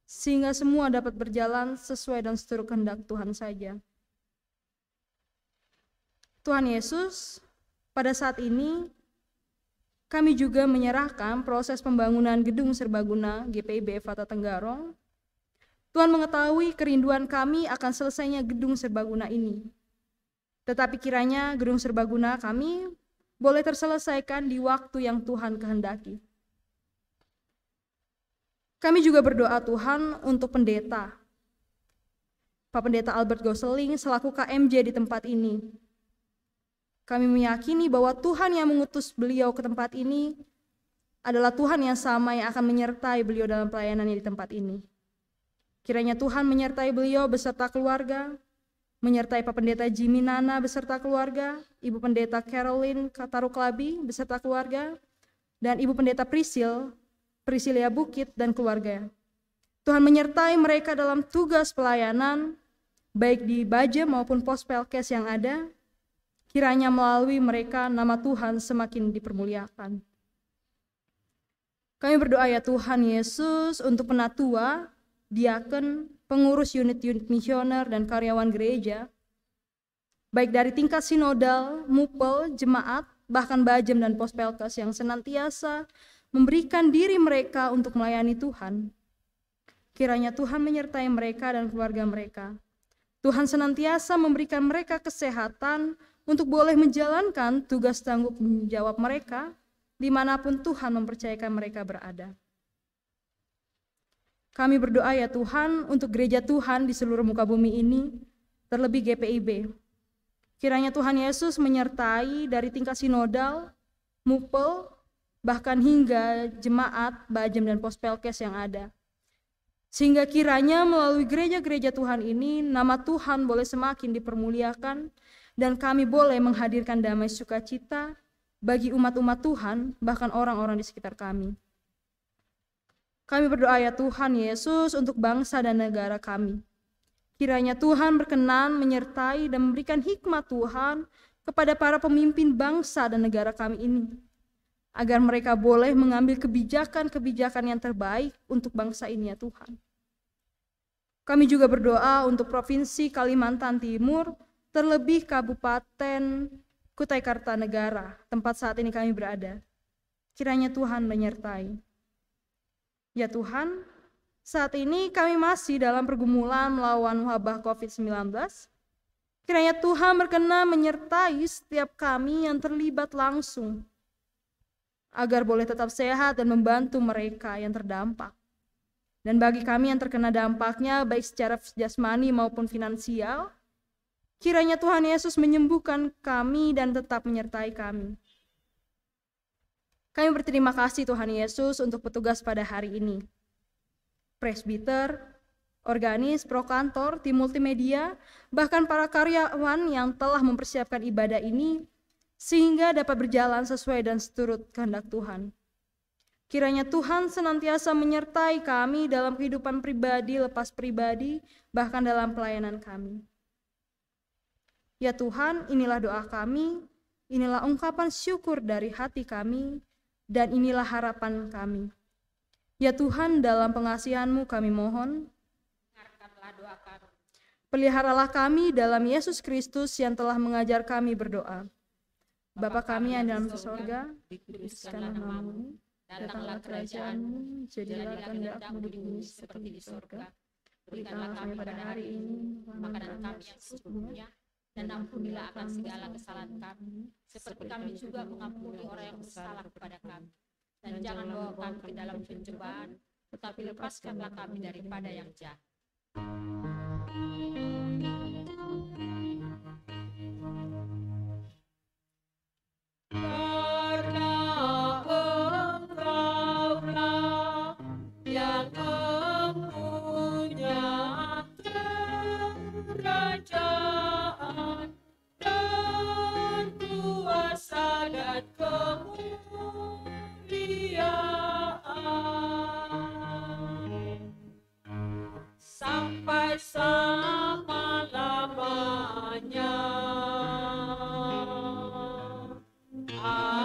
sehingga semua dapat berjalan sesuai dan seturut kehendak Tuhan saja. Tuhan Yesus, pada saat ini kami juga menyerahkan proses pembangunan gedung serbaguna GPIB Ephrata Tenggarong. Tuhan mengetahui kerinduan kami akan selesainya gedung serbaguna ini. Tetapi kiranya gedung serbaguna kami boleh terselesaikan di waktu yang Tuhan kehendaki. Kami juga berdoa Tuhan untuk pendeta. Pak Pendeta Albert Gosling selaku KMJ di tempat ini. Kami meyakini bahwa Tuhan yang mengutus beliau ke tempat ini adalah Tuhan yang sama yang akan menyertai beliau dalam pelayanannya di tempat ini. Kiranya Tuhan menyertai beliau beserta keluarga, menyertai Pak Pendeta Jimmy Nana beserta keluarga, Ibu Pendeta Caroline Kataruklabi beserta keluarga, dan Ibu Pendeta Priscilia Bukit dan keluarga. Tuhan menyertai mereka dalam tugas pelayanan, baik di Baja maupun pos Pelkes yang ada. Kiranya melalui mereka nama Tuhan semakin dipermuliakan. Kami berdoa ya Tuhan Yesus untuk penatua, diaken, pengurus unit-unit misioner dan karyawan gereja, baik dari tingkat sinodal, mupel, jemaat, bahkan Bajem dan pos Pelkes yang senantiasa memberikan diri mereka untuk melayani Tuhan. Kiranya Tuhan menyertai mereka dan keluarga mereka. Tuhan senantiasa memberikan mereka kesehatan untuk boleh menjalankan tugas tanggung jawab mereka dimanapun Tuhan mempercayakan mereka berada. Kami berdoa ya Tuhan untuk gereja Tuhan di seluruh muka bumi ini, terlebih GPIB. Kiranya Tuhan Yesus menyertai dari tingkat sinodal, mupel, bahkan hingga jemaat, Bajem dan pos Pelkes yang ada. Sehingga kiranya melalui gereja-gereja Tuhan ini, nama Tuhan boleh semakin dipermuliakan dan kami boleh menghadirkan damai sukacita bagi umat-umat Tuhan, bahkan orang-orang di sekitar kami. Kami berdoa ya Tuhan Yesus untuk bangsa dan negara kami. Kiranya Tuhan berkenan menyertai dan memberikan hikmat Tuhan kepada para pemimpin bangsa dan negara kami ini, agar mereka boleh mengambil kebijakan-kebijakan yang terbaik untuk bangsa ini ya Tuhan. Kami juga berdoa untuk Provinsi Kalimantan Timur, terlebih Kabupaten Kutai Kartanegara, tempat saat ini kami berada. Kiranya Tuhan menyertai. Ya Tuhan, saat ini kami masih dalam pergumulan melawan wabah COVID-19. Kiranya Tuhan berkenan menyertai setiap kami yang terlibat langsung, agar boleh tetap sehat dan membantu mereka yang terdampak. Dan bagi kami yang terkena dampaknya, baik secara jasmani maupun finansial, kiranya Tuhan Yesus menyembuhkan kami dan tetap menyertai kami. Kami berterima kasih Tuhan Yesus untuk petugas pada hari ini. Presbiter, organis, prokantor, tim multimedia, bahkan para karyawan yang telah mempersiapkan ibadah ini sehingga dapat berjalan sesuai dan seturut kehendak Tuhan. Kiranya Tuhan senantiasa menyertai kami dalam kehidupan pribadi lepas pribadi, bahkan dalam pelayanan kami. Ya Tuhan, inilah doa kami, inilah ungkapan syukur dari hati kami, dan inilah harapan kami. Ya Tuhan, dalam pengasihan-Mu kami mohon, Dengarkanlah doa kami. peliharalah kami dalam Yesus Kristus yang telah mengajar kami berdoa. Bapa kami yang dalam surga, dikuduskanlah nama-Mu, datanglah kerajaan-Mu, jadilah kehendak-Mu di bumi seperti di surga. Berikanlah kami pada hari ini Makanan kami yang secukupnya, dan ampunilah akan segala kesalahan kami, seperti kami juga mengampuni orang yang bersalah kepada kami. Dan jangan bawa kami ke dalam pencobaan, tetapi lepaskanlah kami daripada yang jahat. Karena Engkaulah yang mempunyai kerajaan dan kuasa dan kemuliaan sampai selama-lamanya. Amin.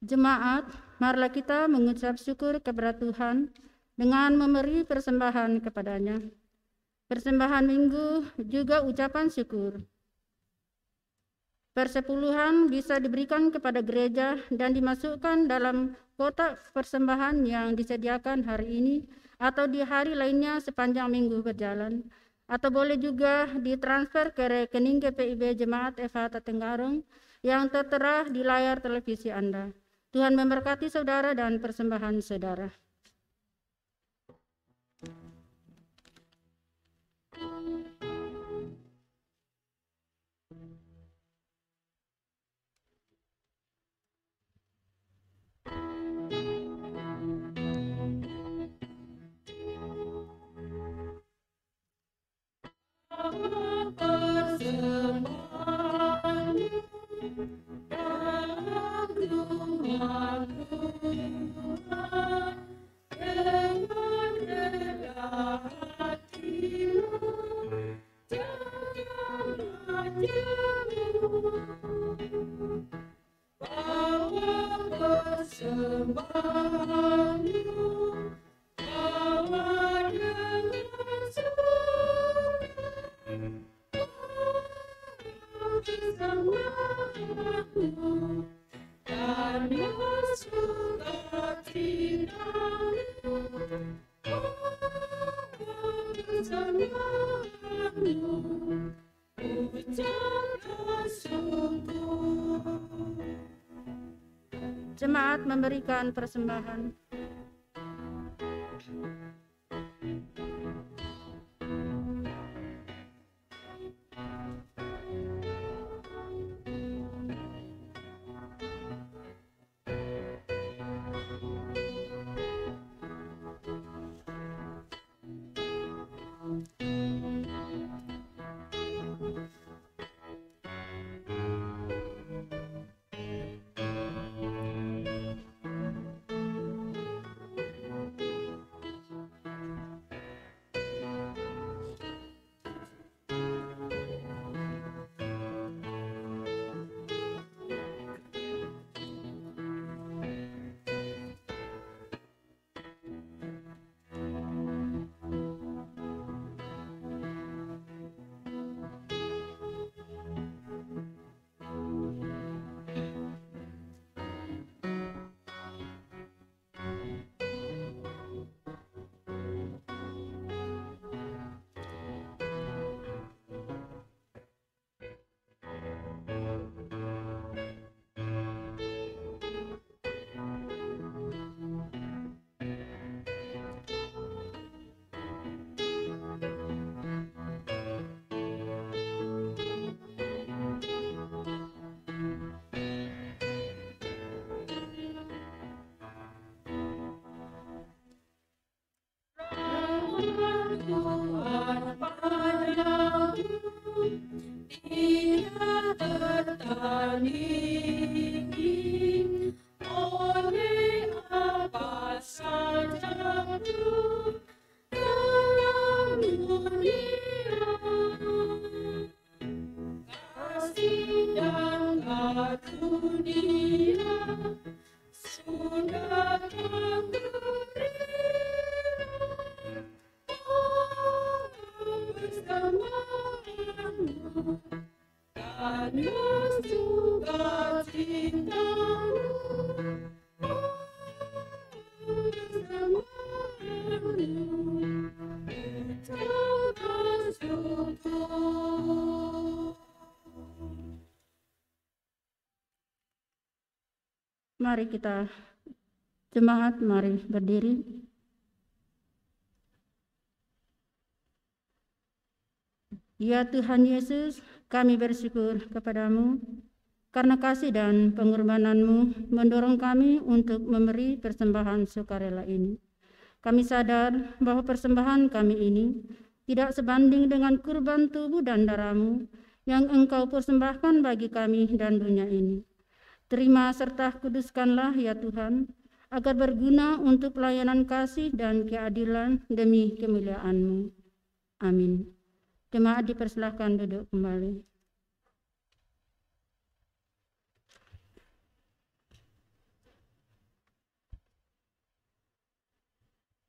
Jemaat, marilah kita mengucap syukur kepada Tuhan dengan memberi persembahan kepadanya. Persembahan minggu juga ucapan syukur. Persepuluhan bisa diberikan kepada gereja dan dimasukkan dalam kotak persembahan yang disediakan hari ini atau di hari lainnya sepanjang minggu berjalan. Atau boleh juga ditransfer ke rekening GPIB Jemaat FH Tenggarong yang tertera di layar televisi Anda. Tuhan memberkati saudara dan persembahan saudara. Jemaat memberikan persembahan. Mari kita jemaat, mari berdiri. Ya Tuhan Yesus, kami bersyukur kepadamu karena kasih dan pengorbanan-Mu mendorong kami untuk memberi persembahan sukarela ini. Kami sadar bahwa persembahan kami ini tidak sebanding dengan kurban tubuh dan darah-Mu yang Engkau persembahkan bagi kami dan dunia ini. Terima serta kuduskanlah ya Tuhan, agar berguna untuk pelayanan kasih dan keadilan demi kemuliaan-Mu. Amin. Jemaat dipersilahkan duduk kembali.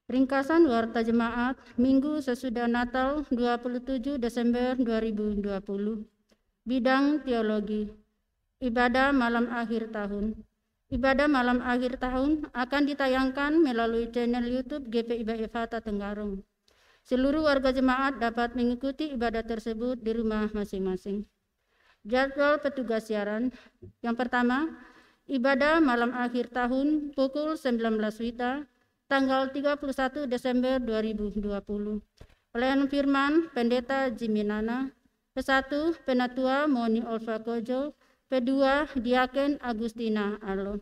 Ringkasan Warta Jemaat Minggu sesudah Natal 27 Desember 2020. Bidang Teologi. Ibadah malam akhir tahun. Ibadah malam akhir tahun akan ditayangkan melalui channel YouTube GPIB Efata Tenggarong. Seluruh warga jemaat dapat mengikuti ibadah tersebut di rumah masing-masing. Jadwal petugas siaran. Yang pertama, ibadah malam akhir tahun pukul 19 WITA, tanggal 31 Desember 2020. Pelayanan firman Pendeta Jiminana, P1 Penatua Moni Olva Kojo, P2 Diaken Agustina Arlo.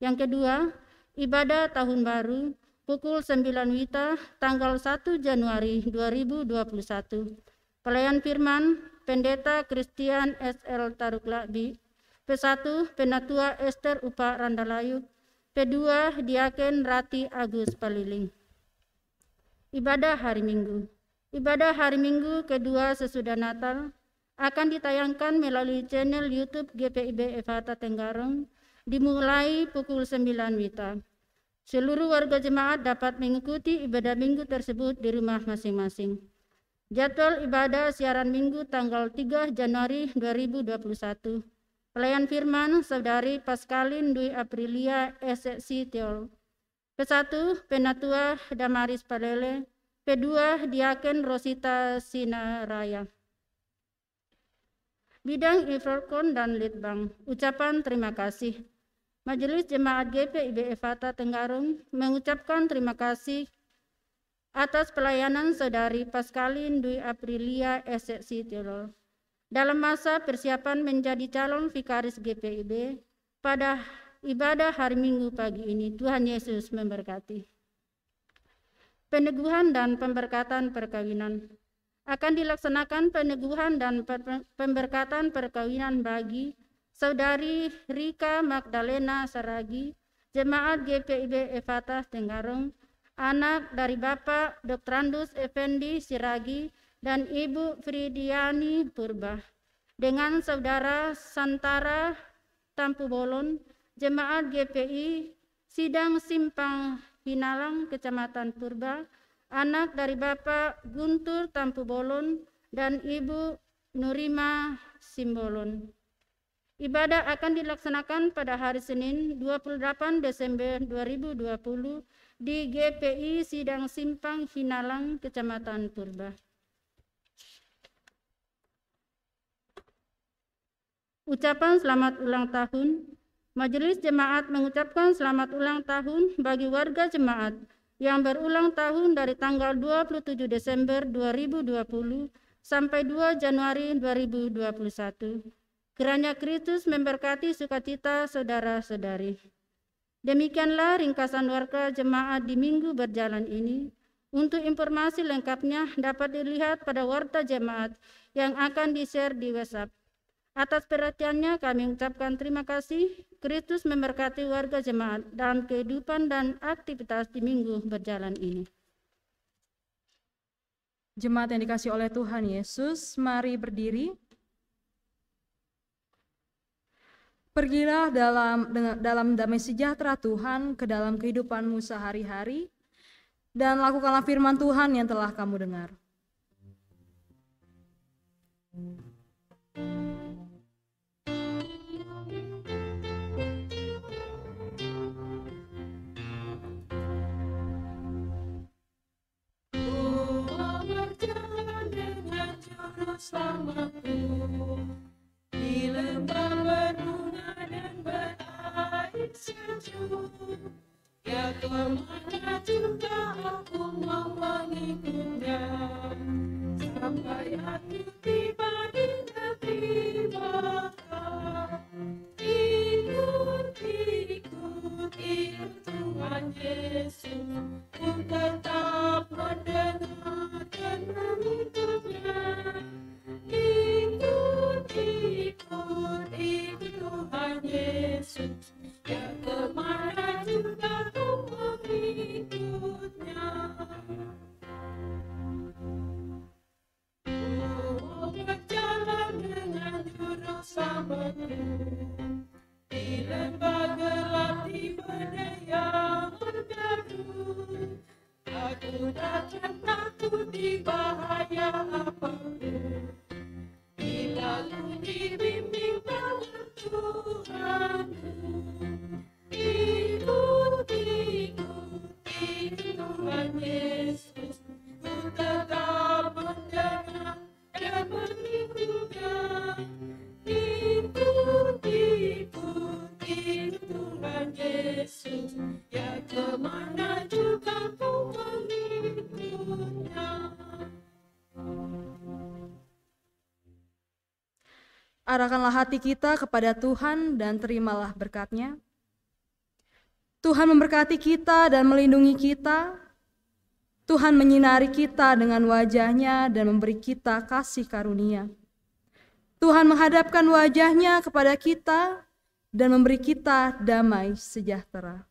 Yang kedua, ibadah tahun baru pukul 9 WITA, tanggal 1 Januari 2021. Pelayan firman Pendeta Christian SL Taruklabi, P1 Penatua Esther Upa Randalayuk, P2 Diaken Rati Agus Paliling. Ibadah hari Minggu. Ibadah hari Minggu kedua sesudah Natal akan ditayangkan melalui channel YouTube GPIB Efata Tenggarong dimulai pukul 9 WITA. Seluruh warga jemaat dapat mengikuti ibadah minggu tersebut di rumah masing-masing. Jadwal ibadah siaran minggu tanggal 3 Januari 2021. Pelayan firman Saudari Paskalin Dwi Aprilia SSC Teol. P1 Penatua Damaris Palele, P2 Diaken Rosita Sinaraya. Bidang Ifrokon dan Litbang. Ucapan terima kasih. Majelis Jemaat GPIB Efata Tenggarong mengucapkan terima kasih atas pelayanan Saudari Paskalin Dwi Aprilia SSC Teol dalam masa persiapan menjadi calon vikaris GPIB pada ibadah hari Minggu pagi ini. Tuhan Yesus memberkati. Peneguhan dan pemberkatan perkawinan. Akan dilaksanakan peneguhan dan pemberkatan perkawinan bagi Saudari Rika Magdalena Saragi, Jemaat GPIB Efata Tenggarong, anak dari Bapak Dr. Andus Effendi Siragi dan Ibu Fridiani Purba, dengan Saudara Santara Tampu Bolon, Jemaat GPI Sidang Simpang Hinalang, Kecamatan Purba, anak dari Bapak Guntur Tampu Bolon dan Ibu Nurima Simbolon. Ibadah akan dilaksanakan pada hari Senin 28 Desember 2020 di GPI Sidang Simpang Hinalang, Kecamatan Purba. Ucapan selamat ulang tahun. Majelis Jemaat mengucapkan selamat ulang tahun bagi warga jemaat yang berulang tahun dari tanggal 27 Desember 2020 sampai 2 Januari 2021. Kiranya Kristus memberkati sukacita saudara-saudari. Demikianlah ringkasan warga jemaat di minggu berjalan ini. Untuk informasi lengkapnya dapat dilihat pada warta jemaat yang akan di-share di WhatsApp. Atas perhatiannya kami ucapkan terima kasih. Kristus memberkati warga jemaat dalam kehidupan dan aktivitas di minggu berjalan ini. Jemaat yang dikasihi oleh Tuhan Yesus, mari berdiri. Pergilah dalam damai sejahtera Tuhan ke dalam kehidupanmu sehari-hari, dan lakukanlah firman Tuhan yang telah kamu dengar. Selamatku di lembah berbunga dan berair sejuk. Ya kemana juga aku mau mengikutnya, sampai aku tiba di negeri bakal. Ikut Tuhan Yesus, ku tetap mendengar dan mengikutnya. Ikut Tuhan Yesus, ya kemana juga ku mengikutnya. Ku berjalan dengan juru selamatku, di lembah gelap di badai yang menderu. Aku takkan takut di bahaya apapun, bila ku dibimbing tangan Tuhanku. Ikut Tuhan Yesus, ku tetap mendengar dan mengikutnya. Ikut Tuhan Yesus, ya kemana juga ku mengikutnya. Arahkanlah hati kita kepada Tuhan dan terimalah berkat-Nya. Tuhan memberkati kita dan melindungi kita. Tuhan menyinari kita dengan wajah-Nya dan memberi kita kasih karunia. Tuhan menghadapkan wajah-Nya kepada kita dan memberi kita damai sejahtera.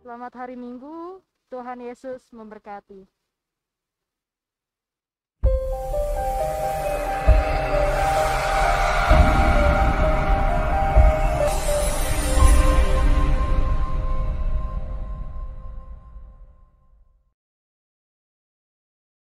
Selamat hari Minggu, Tuhan Yesus memberkati.